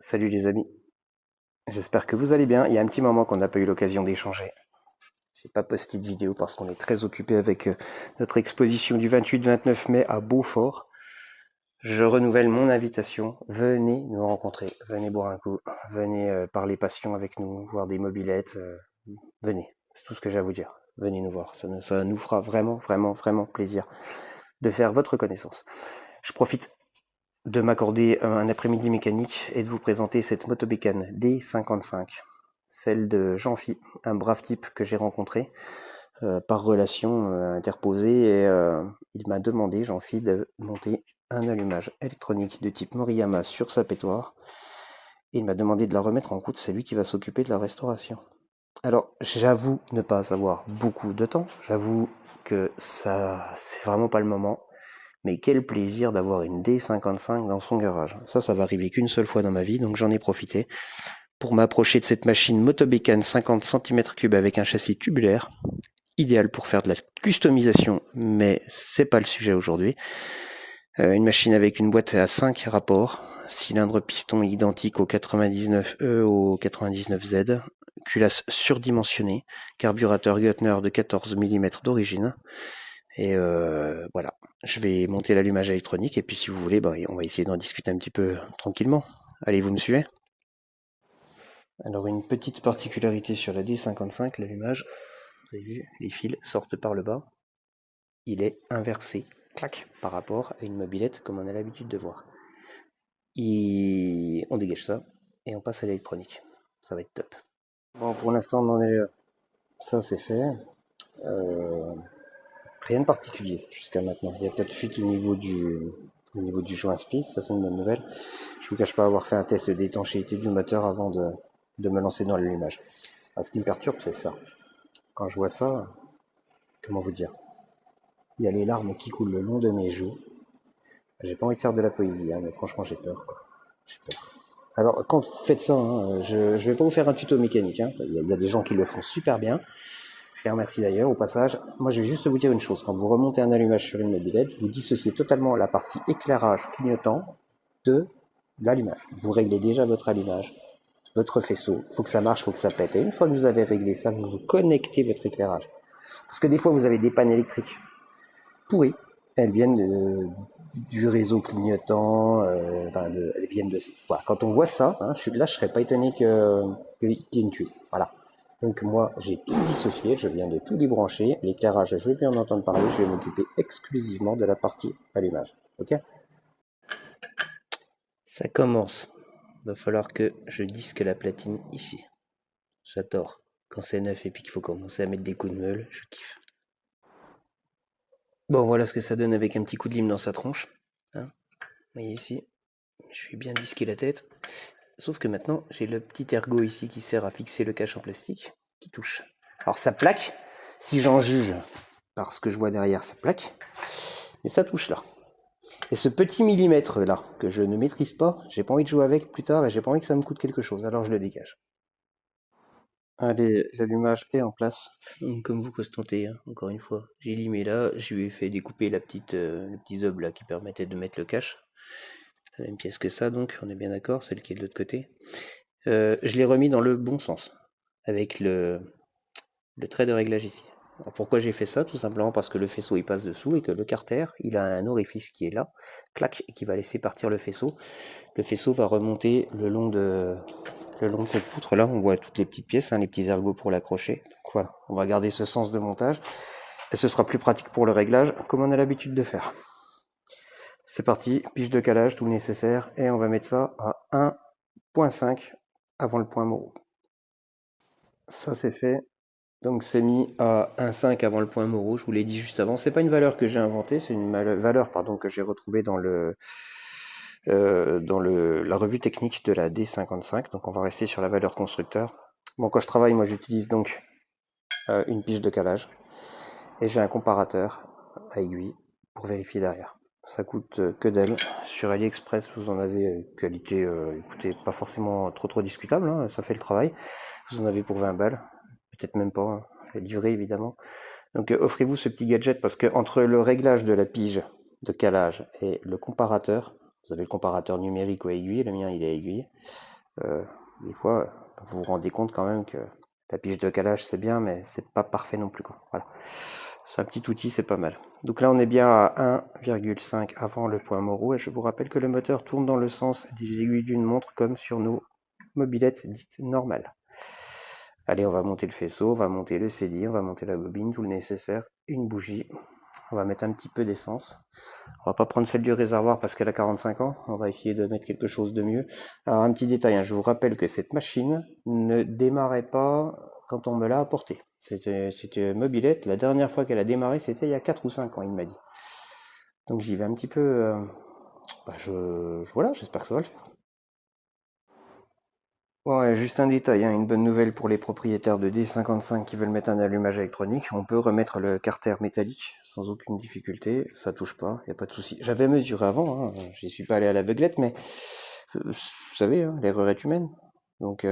Salut les amis, j'espère que vous allez bien. Il y a un petit moment qu'on n'a pas eu l'occasion d'échanger. J'ai pas posté de vidéo parce qu'on est très occupé avec notre exposition du 28-29 mai à Beaufort. Je renouvelle mon invitation. Venez nous rencontrer, venez boire un coup, venez parler passion avec nous, voir des mobylettes. Venez, c'est tout ce que j'ai à vous dire. Venez nous voir, ça nous fera vraiment, vraiment, vraiment plaisir de faire votre connaissance. Je profite de m'accorder un après-midi mécanique et de vous présenter cette motobécane D55, celle de Jean-Phi, un brave type que j'ai rencontré par relation interposée et il m'a demandé, Jean-Phi, de monter un allumage électronique de type Moriyama sur sa pétoire et il m'a demandé de la remettre en route, c'est lui qui va s'occuper de la restauration. Alors, j'avoue ne pas avoir beaucoup de temps, j'avoue que ça, c'est vraiment pas le moment. Mais quel plaisir d'avoir une D55 dans son garage. Ça va arriver qu'une seule fois dans ma vie, donc j'en ai profité pour m'approcher de cette machine motobécane 50 cm3 avec un châssis tubulaire, idéal pour faire de la customisation, mais c'est pas le sujet aujourd'hui. Une machine avec une boîte à 5 rapports, cylindre piston identique au 99E au 99Z, culasse surdimensionnée, carburateur Göttner de 14 mm d'origine, et voilà, je vais monter l'allumage électronique et puis si vous voulez, on va essayer d'en discuter un petit peu tranquillement. Allez, vous me suivez? Alors une petite particularité sur la D55, l'allumage, vous avez vu, les fils sortent par le bas. Il est inversé, clac, par rapport à une mobilette comme on a l'habitude de voir. On dégage ça et on passe à l'électronique. Ça va être top. Bon, pour l'instant, on en est là. Ça, c'est fait. Rien de particulier jusqu'à maintenant. Il y a peut-être fuite au niveau du joint SPI, ça c'est une bonne nouvelle. Je vous cache pas avoir fait un test d'étanchéité du moteur avant de me lancer dans l'allumage. Ce qui me perturbe, c'est ça. Quand je vois ça, comment vous dire? Il y a les larmes qui coulent le long de mes joues. J'ai pas envie de faire de la poésie, mais franchement j'ai peur, quoi. J'ai peur. Alors quand vous faites ça, je vais pas vous faire un tuto mécanique. Il y a des gens qui le font super bien. Je les remercie d'ailleurs au passage. Moi je vais juste vous dire une chose. Quand vous remontez un allumage sur une mobilette, vous dissociez totalement la partie éclairage clignotant de l'allumage. Vous réglez déjà votre allumage, votre faisceau. Il faut que ça marche, il faut que ça pète. Et une fois que vous avez réglé ça, vous connectez votre éclairage. Parce que des fois vous avez des pannes électriques pourries. Elles viennent du réseau clignotant, elles viennent de. Voilà. Quand on voit ça, je serais pas étonné qu'il y ait une tuile. Voilà. Donc moi, j'ai tout dissocié, je viens de tout débrancher. L'éclairage, je vais bien en entendre parler, je vais m'occuper exclusivement de la partie allumage. Ok? Ça commence. Il va falloir que je disque la platine ici. J'adore. Quand c'est neuf et puis qu'il faut commencer à mettre des coups de meule, je kiffe. Bon, voilà ce que ça donne avec un petit coup de lime dans sa tronche. Vous voyez ici, je suis bien disqué la tête. Sauf que maintenant, j'ai le petit ergot ici qui sert à fixer le cache en plastique qui touche. Alors ça plaque, si j'en juge par ce que je vois derrière, ça plaque. Mais ça touche là. Et ce petit millimètre là, que je ne maîtrise pas, j'ai pas envie de jouer avec plus tard et j'ai pas envie que ça me coûte quelque chose, alors je le dégage. Allez, l'allumage est en place. Comme vous constatez, encore une fois, j'ai limé là, je lui ai fait découper le petit zob là qui permettait de mettre le cache. La même pièce que ça, donc on est bien d'accord, celle qui est de l'autre côté. Je l'ai remis dans le bon sens, avec le trait de réglage ici. Alors pourquoi j'ai fait ça? Tout simplement parce que le faisceau il passe dessous et que le carter il a un orifice qui est là, clac, et qui va laisser partir le faisceau. Le faisceau va remonter le long de cette poutre là, on voit toutes les petites pièces, les petits ergots pour l'accrocher. Donc voilà, on va garder ce sens de montage et ce sera plus pratique pour le réglage comme on a l'habitude de faire. C'est parti, pige de calage, tout le nécessaire et on va mettre ça à 1.5 avant le point Moreau. Ça c'est fait. Donc c'est mis à 1.5 avant le point Moreau, je vous l'ai dit juste avant. C'est pas une valeur que j'ai inventée, c'est une valeur que j'ai retrouvée dans la revue technique de la D55. Donc on va rester sur la valeur constructeur. Bon, quand je travaille, moi j'utilise donc une pige de calage et j'ai un comparateur à aiguille pour vérifier derrière. Ça coûte que dalle. Sur AliExpress, vous en avez qualité, écoutez, pas forcément trop discutable, ça fait le travail. Vous en avez pour 20 balles, peut-être même pas, livré évidemment. Donc offrez-vous ce petit gadget parce que entre le réglage de la pige de calage et le comparateur, Vous avez le comparateur numérique ou aiguille, le mien il est aiguille. Des fois, vous vous rendez compte quand même que la pige de calage c'est bien, mais c'est pas parfait non plus, quoi. Voilà. C'est un petit outil, c'est pas mal. Donc là on est bien à 1,5 avant le point morot, et je vous rappelle que le moteur tourne dans le sens des aiguilles d'une montre comme sur nos mobylettes dites normales. Allez, on va monter le faisceau, on va monter le CD, on va monter la bobine, tout le nécessaire, une bougie. On va mettre un petit peu d'essence. On va pas prendre celle du réservoir parce qu'elle a 45 ans. On va essayer de mettre quelque chose de mieux. Alors un petit détail, hein, je vous rappelle que cette machine ne démarrait pas quand on me l'a apportée. C'était mobilette. La dernière fois qu'elle a démarré, c'était il y a 4 ou 5 ans, il m'a dit. Donc j'y vais un petit peu... voilà, j'espère que ça va le faire. Ouais, juste un détail, hein, une bonne nouvelle pour les propriétaires de D55 qui veulent mettre un allumage électronique. On peut remettre le carter métallique sans aucune difficulté, ça touche pas, y a pas de souci. J'avais mesuré avant, hein, j'y suis pas allé à l'aveuglette, mais vous savez, hein, l'erreur est humaine. Donc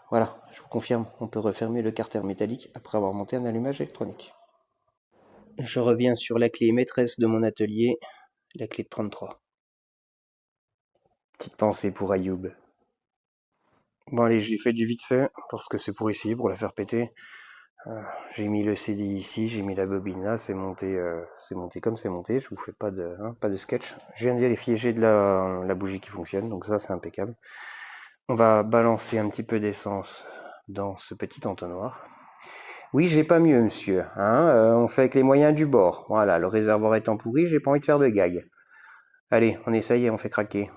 voilà, je vous confirme, on peut refermer le carter métallique après avoir monté un allumage électronique. Je reviens sur la clé maîtresse de mon atelier, la clé de 33. Petite pensée pour Ayoub. Bon allez, j'ai fait du vite fait, parce que c'est pour ici, pour la faire péter. J'ai mis le CD ici, j'ai mis la bobine là, c'est monté comme c'est monté, je vous fais pas de sketch. Je viens de vérifier, j'ai de la bougie qui fonctionne, donc ça c'est impeccable. On va balancer un petit peu d'essence dans ce petit entonnoir. Oui, j'ai pas mieux, monsieur, hein, on fait avec les moyens du bord. Voilà, le réservoir étant pourri, j'ai pas envie de faire de gag. Allez, on essaye et on fait craquer.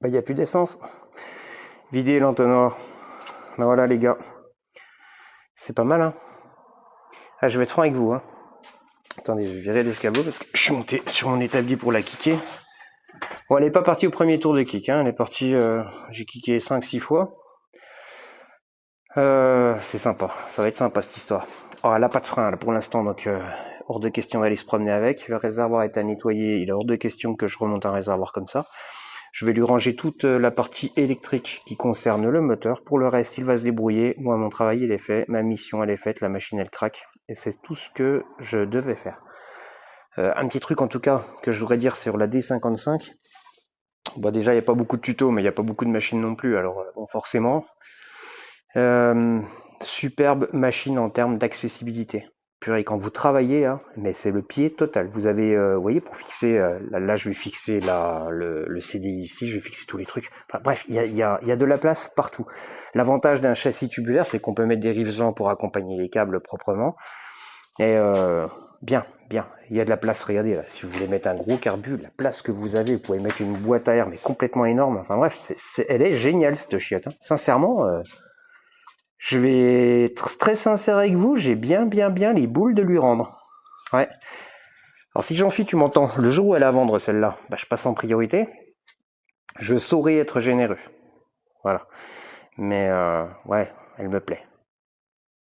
Bah, il n'y a plus d'essence. Vider l'entonnoir. Ben voilà, les gars. C'est pas mal, hein. Ah, je vais être franc avec vous, hein. Attendez, je vais virer l'escabeau parce que je suis monté sur mon établi pour la kicker. Bon, elle n'est pas partie au premier tour de kick, hein. Elle est partie, j'ai kické 5-6 fois. C'est sympa, ça va être sympa cette histoire. Oh, elle n'a pas de frein là, pour l'instant, donc hors de question d'aller se promener avec. Le réservoir est à nettoyer, il est hors de question que je remonte un réservoir comme ça. Je vais lui ranger toute la partie électrique qui concerne le moteur. Pour le reste, il va se débrouiller. Moi, mon travail, il est fait. Ma mission, elle est faite. La machine, elle craque. Et c'est tout ce que je devais faire. Un petit truc, en tout cas, que je voudrais dire sur la D55. Bon, déjà, il n'y a pas beaucoup de tutos, mais il n'y a pas beaucoup de machines non plus. Alors, bon, forcément. Superbe machine en termes d'accessibilité. Purée, quand vous travaillez, hein, mais c'est le pied total. Vous avez, vous voyez, pour fixer, là je vais fixer le CD ici, je vais fixer tous les trucs. Enfin bref, il y a de la place partout. L'avantage d'un châssis tubulaire, c'est qu'on peut mettre des rivesants pour accompagner les câbles proprement. Et bien, il y a de la place. Regardez là, si vous voulez mettre un gros carbu, la place que vous avez, vous pouvez mettre une boîte à air, mais complètement énorme. Enfin bref, elle est géniale cette chiotte. Hein. Sincèrement. Je vais être très sincère avec vous, j'ai bien les boules de lui rendre. Ouais. Alors si Jean-Phi, tu m'entends, le jour où elle a à vendre celle-là, bah, je passe en priorité. Je saurais être généreux. Voilà. Mais ouais, elle me plaît.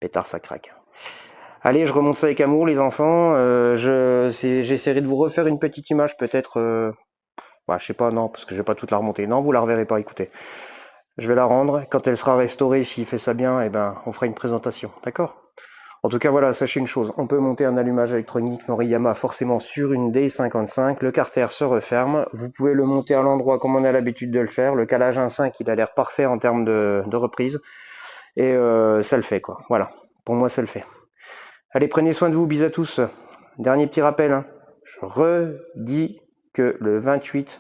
Pétard, ça craque. Allez, je remonte ça avec amour, les enfants. J'essaierai de vous refaire une petite image, peut-être... je sais pas, non, parce que je vais pas toute la remonter. Non, vous la reverrez pas, écoutez. Je vais la rendre. Quand elle sera restaurée, s'il fait ça bien, eh ben, on fera une présentation. D'accord? En tout cas, voilà, sachez une chose. On peut monter un allumage électronique Moriyama forcément sur une D55. Le carter se referme. Vous pouvez le monter à l'endroit comme on a l'habitude de le faire. Le calage 1.5, il a l'air parfait en termes de reprise. Et ça le fait, quoi. Voilà. Pour moi, ça le fait. Allez, prenez soin de vous. Bisous à tous. Dernier petit rappel. Hein. Je redis que le 28-29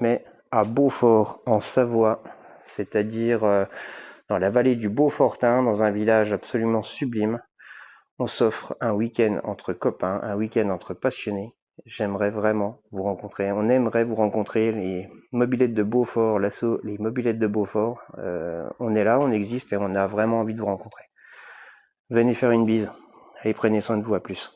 mai, à Beaufort, en Savoie, c'est-à-dire dans la vallée du Beaufortin, dans un village absolument sublime. On s'offre un week-end entre copains, un week-end entre passionnés. J'aimerais vraiment vous rencontrer. On aimerait vous rencontrer, les mobylettes de Beaufort, l'assaut, les mobylettes de Beaufort. On est là, on existe et on a vraiment envie de vous rencontrer. Venez faire une bise. Allez, prenez soin de vous, à plus.